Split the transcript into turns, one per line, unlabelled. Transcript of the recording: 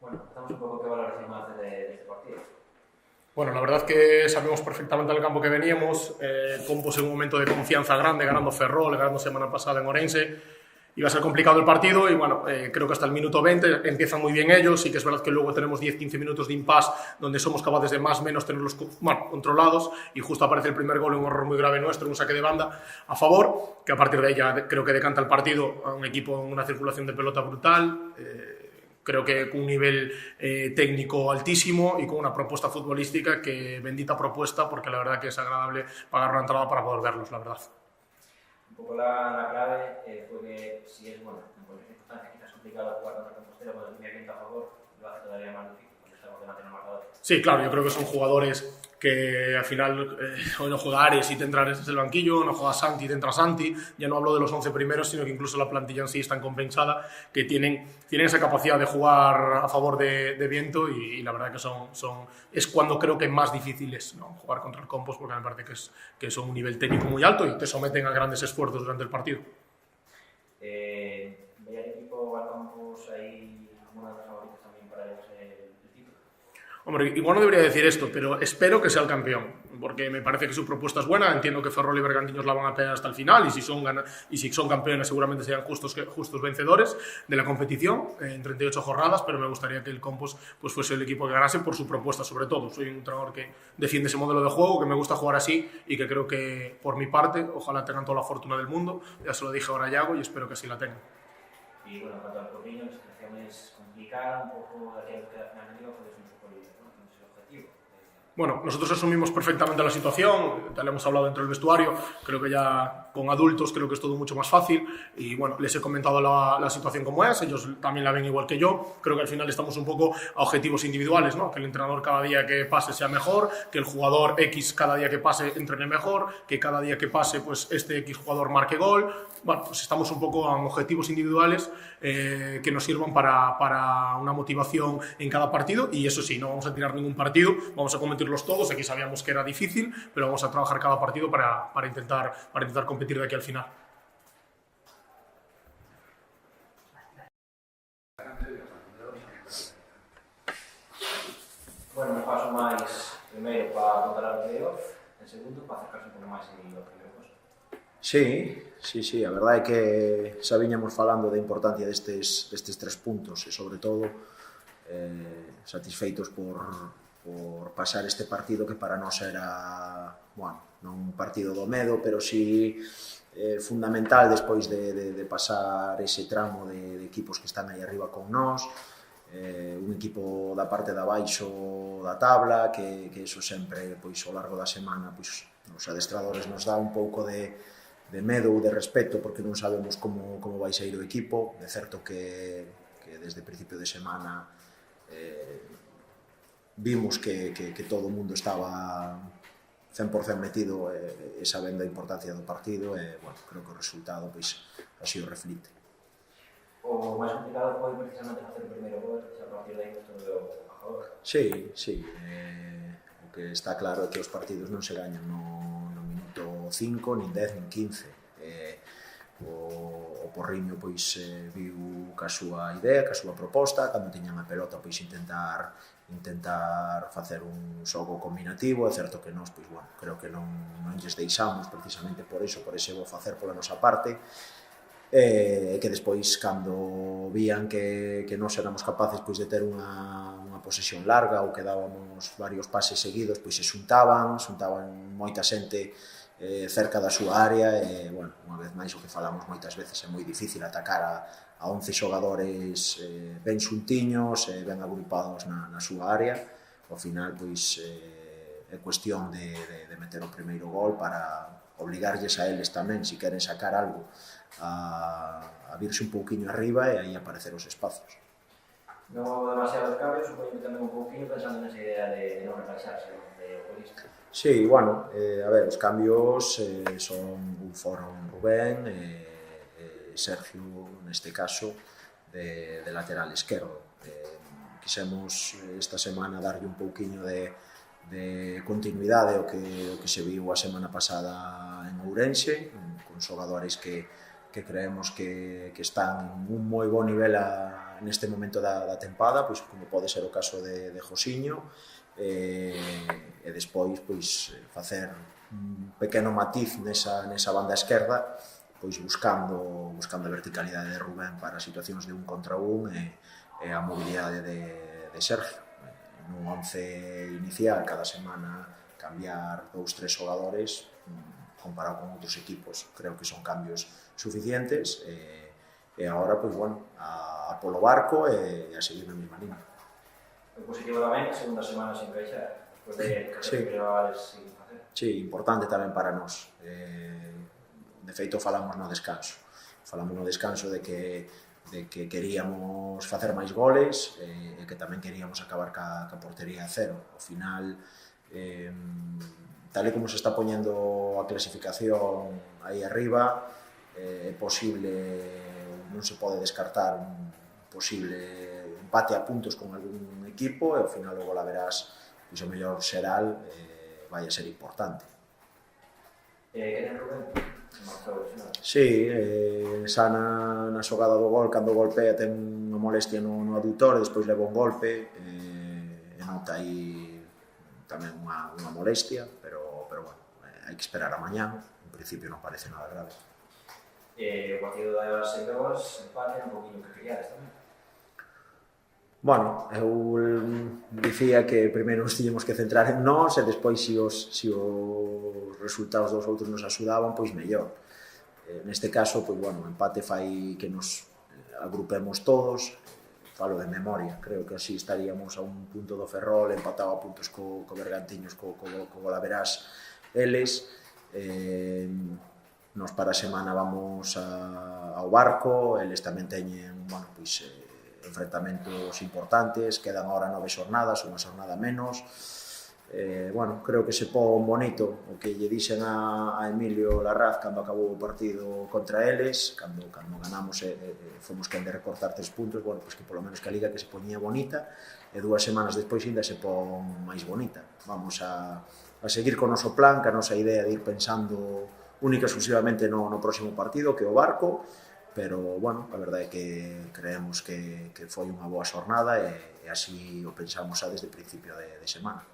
Bueno, empezamos un poco qué valoración hace de este partido.
Bueno, la verdad que sabemos perfectamente al campo que veníamos, Compos en un momento de confianza grande, ganando Ferrol, ganando semana pasada en Orense, iba a ser complicado el partido y bueno, creo que hasta el minuto 20 empiezan muy bien ellos y que es verdad que luego tenemos 10-15 minutos de impasse donde somos capaces de más o menos tenerlos controlados y justo aparece el primer gol, un error muy grave nuestro, un saque de banda a favor, que a partir de ahí ya creo que decanta el partido a un equipo en una circulación de pelota brutal, creo que con un nivel técnico altísimo y con una propuesta futbolística que bendita propuesta, porque la verdad que es agradable pagar una entrada para poder verlos, la verdad.
Un poco la clave fue que si es bueno, en cualquier circunstancia quizás complicado jugar contra Compostela con el primer viento a favor, lo hace todavía más difícil, porque sabemos que no tiene marcador.
Sí, claro, yo creo que son jugadores que al final hoy no juega Ares y te entra Ares desde el banquillo, no juega Santi y te entra Santi, ya no hablo de los 11 primeros, sino que incluso la plantilla en sí es tan compensada que tienen esa capacidad de jugar a favor de viento y la verdad que es cuando creo que más difícil es, ¿no?, jugar contra el Compos, porque me parece que son un nivel técnico muy alto y te someten a grandes esfuerzos durante el partido.
¿Veía el equipo al Campos ahí como una de las favoritas también para llevarse el título?
Hombre, igual no debería decir esto, pero espero que sea el campeón, porque me parece que su propuesta es buena, entiendo que Ferrol y Bergantiños la van a pelear hasta el final, y si son campeones seguramente sean justos vencedores de la competición en 38 jornadas, pero me gustaría que el Compos pues, fuese el equipo que ganase por su propuesta sobre todo. Soy un entrenador que defiende ese modelo de juego, que me gusta jugar así, y que creo que por mi parte, ojalá tengan toda la fortuna del mundo, ya se lo dije ahora a Yago y espero que así la tengan.
Y bueno, en cuanto al Porriño, la situación es complicada, un poco de aquello que al final del liga, pues es un poco el objetivo.
Bueno, nosotros asumimos perfectamente la situación, ya le hemos hablado dentro del vestuario, creo que ya con adultos creo que es todo mucho más fácil y bueno, les he comentado la situación como es, ellos también la ven igual que yo, creo que al final estamos un poco a objetivos individuales, ¿no?, que el entrenador cada día que pase sea mejor, que el jugador X cada día que pase entrene mejor, que cada día que pase pues este X jugador marque gol. Bueno, pues estamos un poco a objetivos individuales que nos sirvan para una motivación en cada partido y eso sí, no vamos a tirar ningún partido, vamos a competirlos todos, aquí sabíamos que era difícil, pero vamos a trabajar cada partido para intentar competir de aquí al final.
Bueno, un paso máis primeiro para contar o playoff, en segundo para acercarse un pouco máis ao primeiro posto.
Sí, a verdade é que xa viñamos falando da importancia destes 3 puntos e sobre todo satisfeitos por pasar este partido que para nós era, bueno, non un partido do medo, pero sí fundamental despois de pasar ese tramo de equipos que están aí arriba con nós, un equipo da parte de abaixo da tabla, que eso sempre, pois, ao largo da semana, pois, os adestradores nos dá un pouco de medo ou de respeto porque non sabemos como vai sair o equipo. De certo que desde o principio de semana vimos que todo o mundo estaba 100% metido e sabendo a importancia do partido e, bueno, creo que o resultado pois así o reflite.
O máis complicado foi precisamente facer o primeiro gol, e a partir de aí todo a favor.
Sí, o que está claro é que os partidos non se gañan no minuto 5, nin 10, nin 15. O Porriño pois viu ca súa idea, ca súa proposta, cando tiñan a pelota pois intentar facer un xogo combinativo. É certo que nós, pois, bueno, creo que non lles deixamos precisamente por iso, por ese bo facer pola nosa parte, que despois, cando vían que nós éramos capaces pois, de ter unha posesión larga ou que dábamos varios pases seguidos, pois se xuntaban moita xente cerca da súa área e, bueno, unha vez máis o que falamos moitas veces, é moi difícil atacar a 11 xogadores ben xuntiños, ben agrupados na súa área. Ao final, pois, é cuestión de meter o primeiro gol para obligarlles a eles tamén, se queren sacar algo, a virse un pouquiño arriba e aí aparecer os espacios.
Non houve demasiados cambios, supoño que tamén un pouquinho pensando nesa idea de non relaxarse, de futbolista.
Sí, bueno, a ver, os cambios foron Rubén e Sergio, neste caso, de lateral esquerdo. Quisemos esta semana darlle un pouquiño de continuidade ao que se viu a semana pasada en Ourense, con xogadores que creemos que están en un moi bo nivel neste momento da tempada, pois como pode ser o caso de Josiño, e despois pois facer un pequeno matiz nesa banda esquerda, pois buscando a verticalidade de Rubén para situacións de un contra un e a mobilidade de Sergio. Nun 11 inicial, cada semana cambiar 2-3 xogadores, comparado con outros equipos, creo que son cambios suficientes, e agora, pois, bueno, a polo barco e a seguir na mesma línea.
Foi positivo tamén, segunda semana sen encaixar, despois de 14 rivales sin facer.
Sí, importante tamén para nós. De feito, falamos no descanso. Falamos no descanso de que queríamos facer máis goles e que tamén queríamos acabar ca portería a cero. Ao final, tal e como se está poñendo a clasificación aí arriba, é posible, non se pode descartar un posible empate a puntos con algún equipo e ao final logo la verás, pois o mellor xeral vai a ser importante.
Que ten Rubén?
Sí, xa na xogada do gol, cando golpea ten unha molestia no adutor, despois leva un golpe, e nota aí tamén unha molestia, pero bueno, hai que esperar a mañá, en principio non parece nada grave.
O partido das Segovas, empate, un poquinho que queríades tamén.
Bueno, eu dicía que primeiro nos tiñemos que centrar en nós e despois se os resultados dos outros nos axudaban, pois mellor. Neste caso, pois, bueno, o empate fai que nos agrupemos todos, falo de memoria, creo que así estaríamos a un punto do Ferrol, empatado a puntos co Bergantiños, co Golaverás eles. Nos para a semana vamos ao Barco, eles tamén teñen, bueno, pois, enfrentamentos importantes, quedan ahora 9 xornadas, unha xornada menos. Bueno, creo que se pon bonito o que lle dixen a Emilio Larraz cando acabou o partido contra eles, cando ganamos fomos quen de recortar 3 puntos, bueno, pois que polo menos que a Liga que se poñía bonita e 2 semanas despois ainda se pon máis bonita. Vamos a seguir con o noso plan, que a nosa idea de ir pensando única e exclusivamente no próximo partido, que é o Barco, pero, bueno, a verdade é que creemos que foi unha boa xornada e así o pensamos xa desde o principio de semana.